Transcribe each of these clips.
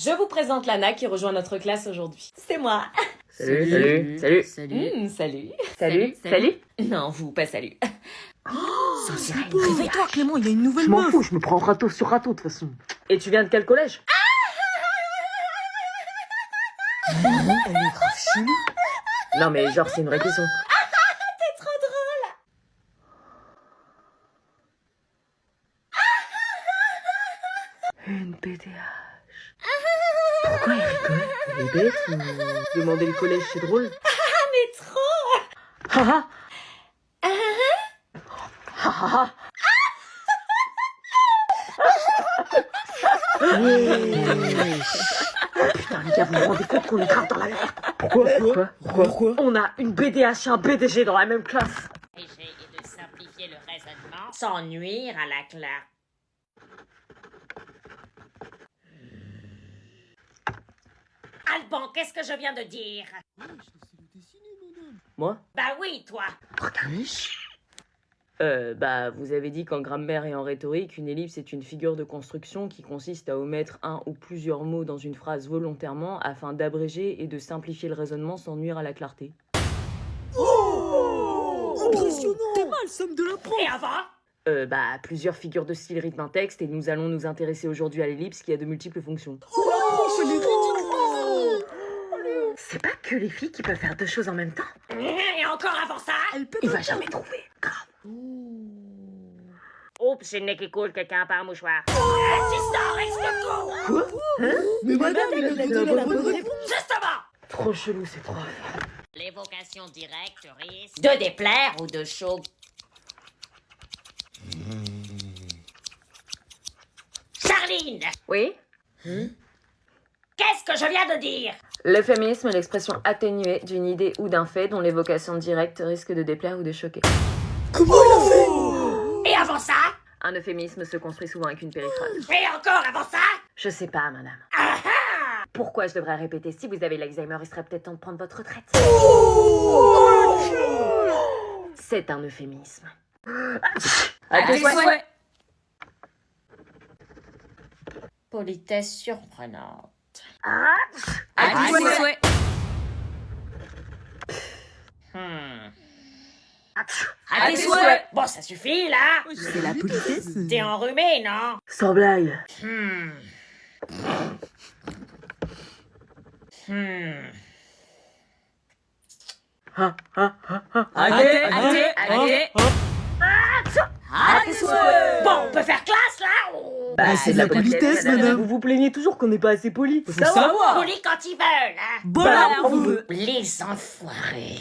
Je vous présente Lana qui rejoint notre classe aujourd'hui. C'est moi. Salut. Salut. Salut. Non, vous, pas salut. Réveille-toi, Clément, il y a une nouvelle Je m'en meuf. fous, je me prends râteau sur râteau de toute façon. Et tu viens de quel collège? Elle est grave chelou. Non mais genre c'est une vraie question. T'es trop drôle. Une BDH. Pourquoi il rigole? Il est bête ou... Demander le collège c'est drôle? Ah, mais trop. Haha. Haha. Putain les gars, vous vous rendez compte qu'on est grave dans la merde? Pourquoi? On a une BDH et un BDG dans la même classe. Et de simplifier le raisonnement sans nuire à la classe. Alban, qu'est-ce que je viens de dire? Moi? Bah oui, toi. Bah, vous avez dit qu'en grammaire et en rhétorique, une ellipse est une figure de construction qui consiste à omettre un ou plusieurs mots dans une phrase volontairement afin d'abréger et de simplifier le raisonnement sans nuire à la clarté. Impressionnant. T'es mal, somme de la prof. Et avant? Bah, plusieurs figures de style rythment un texte et nous allons nous intéresser aujourd'hui à l'ellipse qui a de multiples fonctions. Elle est ridicule. C'est pas que les filles qui peuvent faire deux choses en même temps. Et encore avant ça? Elle pète Il un va câble. jamais trouver. Grave. Oups, j'ai le nez qui coule, quelqu'un a pas un mouchoir. Tu sors, explique-toi. Mais madame, il a donné la bonne réponse. Justement. Trop chelou ces profs. L'évocation directe risque de déplaire ou de choquer. Charline, Oui? qu'est-ce que je viens de dire? L'euphémisme est l'expression atténuée d'une idée ou d'un fait dont l'évocation directe risque de déplaire ou de choquer. Comment il a fait? Et avant ça? Un euphémisme se construit souvent avec une périphrase. Et encore avant ça? Je sais pas, madame. Ah ah! Pourquoi je devrais répéter? Si vous avez l'Alzheimer, il serait peut-être temps de prendre votre retraite. C'est un euphémisme. À tes souhaits. Politesse surprenante. À tes souhaits. À tes souhaits. Bon, ça suffit, là. C'est la politesse. T'es enrhumé, non? Sans blague. Allez. À tes souhaits. Bon, on peut faire classe, là? ou- Bah, c'est de la politesse, madame. Vous vous plaignez toujours qu'on n'est pas assez poli. Faut savoir. Poli quand ils veulent, hein? Bon, Bah, alors, on vous veut. Les enfoirés.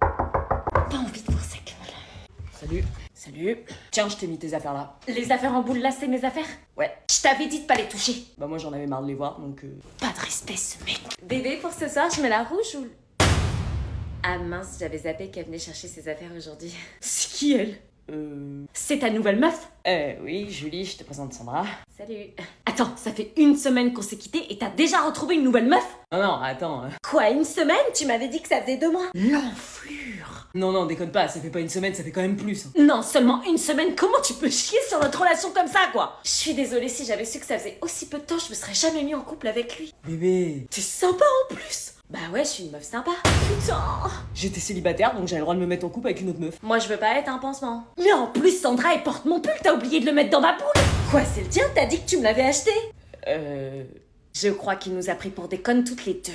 Pas envie de voir sa gueule. Salut. Tiens, je t'ai mis tes affaires là. Les affaires en boule là, c'est mes affaires? Ouais. Je t'avais dit de pas les toucher. Bah moi j'en avais marre de les voir, donc Pas de respect, ce mec. Bébé, pour ce soir, je mets la rouge ou... Ah mince, j'avais zappé qu'elle venait chercher ses affaires aujourd'hui. C'est qui elle? C'est ta nouvelle meuf? oui, Julie, je te présente Sandra. Salut. Attends, ça fait une semaine qu'on s'est quittés et t'as déjà retrouvé une nouvelle meuf? Non, attends. Quoi, une semaine? Tu m'avais dit que ça faisait 2 mois. L'enflure. Non, déconne pas, ça fait pas une semaine, ça fait quand même plus. Non, seulement une semaine, comment tu peux chier sur notre relation comme ça, quoi? Je suis désolée, si j'avais su que ça faisait aussi peu de temps, je me serais jamais mis en couple avec lui. Bébé, T'es sympa en plus. Bah ouais, je suis une meuf sympa. Putain. j'étais célibataire, donc j'avais le droit de me mettre en couple avec une autre meuf. Moi, je veux pas être un pansement. Mais en plus, Sandra, elle porte mon pull, t'as oublié de le mettre dans ma boule. Quoi, c'est le tien? T'as dit que tu me l'avais acheté? Je crois qu'il nous a pris pour des connes toutes les deux.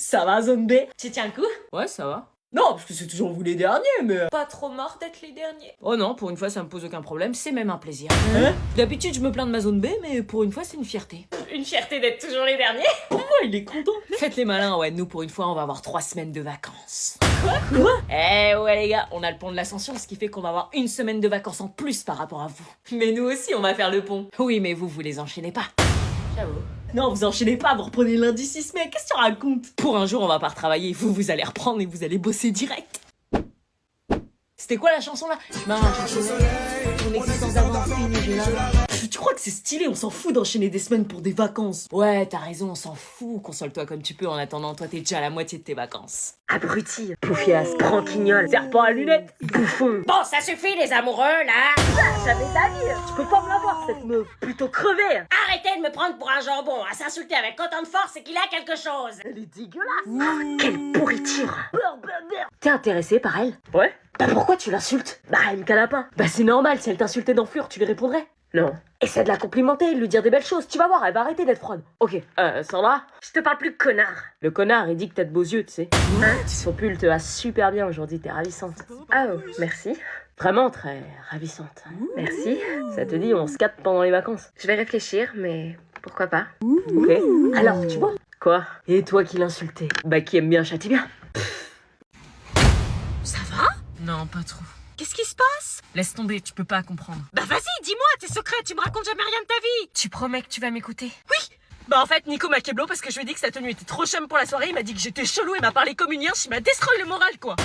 Ça va, zone B? Tu tiens le coup? Ouais, ça va. Non, parce que c'est toujours vous les derniers, mais... Pas trop mort d'être les derniers. Oh non, pour une fois, ça me pose aucun problème, c'est même un plaisir. Hein? D'habitude, je me plains de ma zone B, mais pour une fois, c'est une fierté. Une fierté d'être toujours les derniers. Pourquoi il est content? Faites les malins, ouais, nous, pour une fois, on va avoir 3 semaines de vacances. Quoi? Eh ouais, les gars, on a le pont de l'Ascension, ce qui fait qu'on va avoir 1 semaine de vacances en plus par rapport à vous. Mais nous aussi, on va faire le pont. Oui, mais vous les enchaînez pas. J'avoue. Non, vous enchaînez pas, vous reprenez lundi 6 mai, qu'est-ce que tu racontes? Pour un jour, on va pas retravailler, vous allez reprendre et vous allez bosser direct. C'était quoi la chanson là? Je m'arrange, on est sans avoir fini, j'ai là. Tu crois que c'est stylé, on s'en fout d'enchaîner des semaines pour des vacances? Ouais, t'as raison, on s'en fout. Console-toi comme tu peux en attendant, toi t'es déjà à la moitié de tes vacances. Abruti, poufias, branquignol, serpent à lunettes, bouffon. Bon, ça suffit les amoureux, là. J'avais d'avis, tu peux pas me l'avoir cette meuf, plutôt crevée. Arrêtez de me prendre pour un jambon, à s'insulter avec autant de force et qu'il a quelque chose. Elle est dégueulasse. Quelle pourriture. T'es intéressé par elle? Ouais. Bah pourquoi tu l'insultes? Bah elle me cala pas. Bah c'est normal, si elle t'insultait dans Fleur, tu lui répondrais. Non. Essaie de la complimenter, de lui dire des belles choses, tu vas voir, elle va arrêter d'être froide. Ok, Sandra? Je te parle plus de connard. Le connard, il dit que t'as de beaux yeux, tu sais. Hein? Son pull te va super bien aujourd'hui, t'es ravissante. Ah oh, merci. Vraiment très ravissante. Merci. Ça te dit, on se capte pendant les vacances? Je vais réfléchir, mais pourquoi pas? Ok. Alors, tu vois? Quoi? Et toi qui l'insultais? Bah qui aime bien châtie bien. Ça va? Non, pas trop. Qu'est-ce qui se passe? Laisse tomber, tu peux pas comprendre. Bah vas-y, dis-moi tes secrets, tu me racontes jamais rien de ta vie. Tu promets que tu vas m'écouter? Oui. Bah en fait, Nico m'a keblo parce que je lui ai dit que sa tenue était trop chum pour la soirée, il m'a dit que j'étais chelou, il m'a parlé comme une hirsch, il m'a destroy le moral quoi.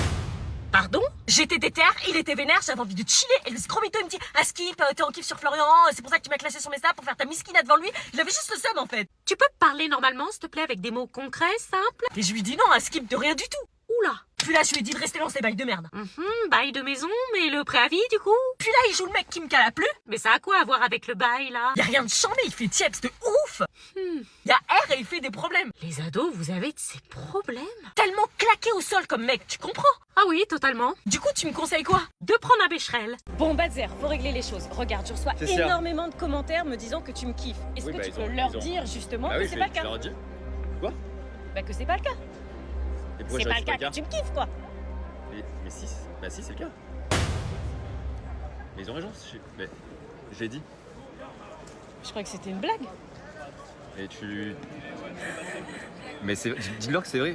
Pardon? J'étais déter, il était vénère, j'avais envie de chiller, et le gros mytho il me dit « Ah Skip, t'es en kiff sur Florian, c'est pour ça que tu m'as classé sur mes stats pour faire ta miskina devant lui. » Il avait juste le seum en fait. Tu peux parler normalement s'il te plaît avec des mots concrets, simples? Et je lui dis non, à Skip de rien du tout. Oula. Puis là je lui ai dit de rester dans ses bails de merde. Bail de maison, mais le préavis du coup? Puis là il joue le mec qui me cala plus. Mais ça a quoi à voir avec le bail là? Y a rien de chambé, il fait tieps de ouf. Y a R et il fait des problèmes. Les ados, vous avez de ces problèmes? Tellement claqué au sol comme mec, tu comprends? Ah oui, totalement. Du coup, tu me conseilles quoi? De prendre un bécherel. Bon, Badzer, faut régler les choses. Regarde, je reçois énormément de commentaires me disant que tu me kiffes. Est-ce que tu peux leur dire justement que c'est pas le cas? Quoi? Bah que c'est pas le cas. Et pourquoi C'est pas le cas que tu me kiffes, quoi. Mais si, bah si, c'est le cas. Mais ils ont raison, mais je l'ai dit. Je croyais que c'était une blague. Et tu... Mais dis-leur que c'est vrai.